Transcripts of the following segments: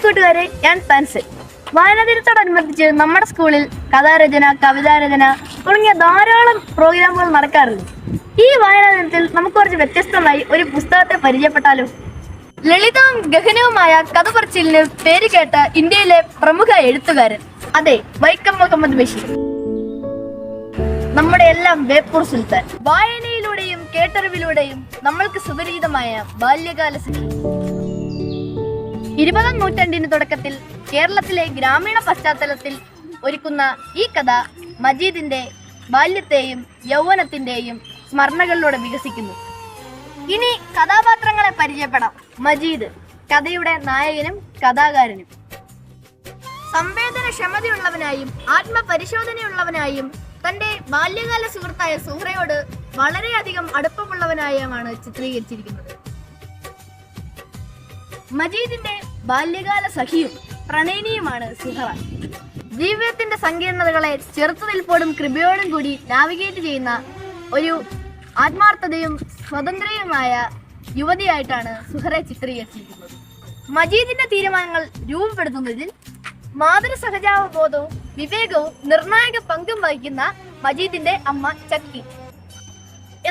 കൂട്ടുകാരെ, ഞാൻ താൻസൻ. വായനാ ദിനത്തോടനുബന്ധിച്ച് നമ്മുടെ സ്കൂളിൽ കഥാരചന, കവിതാരചന തുടങ്ങിയ ധാരാളം പ്രോഗ്രാമുകൾ നടക്കാറുണ്ട്. ഈ വായനാ ദിനത്തിൽ നമുക്ക് കുറച്ച് വ്യത്യസ്തമായി ഒരു പുസ്തകത്തെ പരിചയപ്പെട്ടാലോ? ലളിതവും ഗഹനവുമായ കഥ പറച്ചിലിന് പേര് കേട്ട ഇന്ത്യയിലെ പ്രമുഖ എഴുത്തുകാരൻ, അതെ, വൈക്കം മുഹമ്മദ് ബഷീർ. നമ്മുടെ എല്ലാം ബേപ്പൂർ സുൽത്താൻ. വായനയിലൂടെയും കേട്ടറിവിലൂടെയും നമ്മൾക്ക് സുപരിചിതമായ ബാല്യകാല സഖി. 20ാം നൂറ്റാണ്ടിന് തുടക്കത്തിൽ കേരളത്തിലെ ഗ്രാമീണ പശ്ചാത്തലത്തിൽ ഒരുക്കുന്ന ഈ കഥ മജീദിന്റെ ബാല്യത്തെയും യൗവനത്തിന്റെയും സ്മരണകളിലൂടെ വികസിക്കുന്നു. ഇനി കഥാപാത്രങ്ങളെ പരിചയപ്പെടാം. മജീദ്, കഥയുടെ നായകനും കഥാകാരനും. സംവേദനക്ഷമതയുള്ളവനായും ആത്മപരിശോധനയുള്ളവനായും തന്റെ ബാല്യകാല സുഹൃത്തായ സുഹ്റയോട് വളരെയധികം അടുപ്പമുള്ളവനായുമാണ് ചിത്രീകരിച്ചിരിക്കുന്നത്. മജീദിന്റെ ബാല്യകാല സഖിയും പ്രണയിനിയുമാണ് സുഹ്റ. ജീവിതത്തിന്റെ സങ്കീർണതകളെ ചെറുത്തുനിൽപ്പോടും കൃപയോടും കൂടി നാവിഗേറ്റ് ചെയ്യുന്ന ഒരു ആത്മാർത്ഥതയും സ്വതന്ത്രയുമായ യുവതിയായിട്ടാണ് സുഹ്റയെ ചിത്രീകരിച്ചിരിക്കുന്നത്. മജീദിന്റെ തീരുമാനങ്ങൾ രൂപപ്പെടുത്തുന്നതിൽ മാതൃസഹജാവബോധവും വിവേകവും നിർണായക പങ്കും വഹിക്കുന്ന മജീദിന്റെ അമ്മ ചക്കി.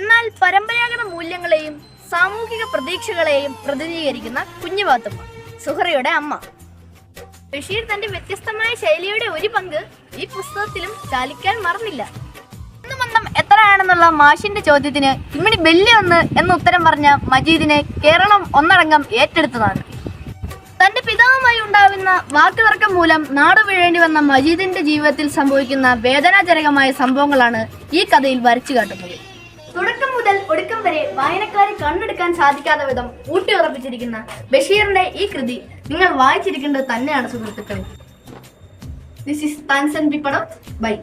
എന്നാൽ പരമ്പരാഗത മൂല്യങ്ങളെയും സാമൂഹിക പ്രതീക്ഷകളെയും പ്രതിനിധീകരിക്കുന്ന കുഞ്ഞുപാത്തുമ്മ, സുഹ്റയുടെ അമ്മ. ബഷീർ തന്റെ വ്യത്യസ്തമായ ശൈലിയുടെ ഒരു പങ്ക് ഈ പുസ്തകത്തിലും ചാലിക്കാൻ മറന്നില്ല. ബന്ധം എത്രയാണെന്നുള്ള മാഷിന്റെ ചോദ്യത്തിന് ഇമ്മിണി ബെല്ലിയൊന്ന് എന്ന് ഉത്തരം പറഞ്ഞ മജീദിനെ കേരളം ഒന്നടങ്കം ഏറ്റെടുത്തതാണ്. തന്റെ പിതാവുമായി ഉണ്ടാവുന്ന വാക്കുതർക്കം മൂലം നാടുവിഴേണ്ടി വന്ന മജീദിന്റെ ജീവിതത്തിൽ സംഭവിക്കുന്ന വേദനാജനകമായ സംഭവങ്ങളാണ് ഈ കഥയിൽ വരച്ചു കാട്ടുന്നത്. തുടക്കം മുതൽ ഒടുക്കം വരെ വായനക്കാരെ കണ്ണെടുക്കാൻ സാധിക്കാത്ത വിധം ഊട്ടിയുറപ്പിച്ചിരിക്കുന്ന ബഷീറിന്റെ ഈ കൃതി നിങ്ങൾ വായിച്ചിരിക്കേണ്ടത് തന്നെയാണ് സുഹൃത്തുക്കളെ. ദിസ് ഈസ് താൻസൻ പിപ്പടം. ബൈ.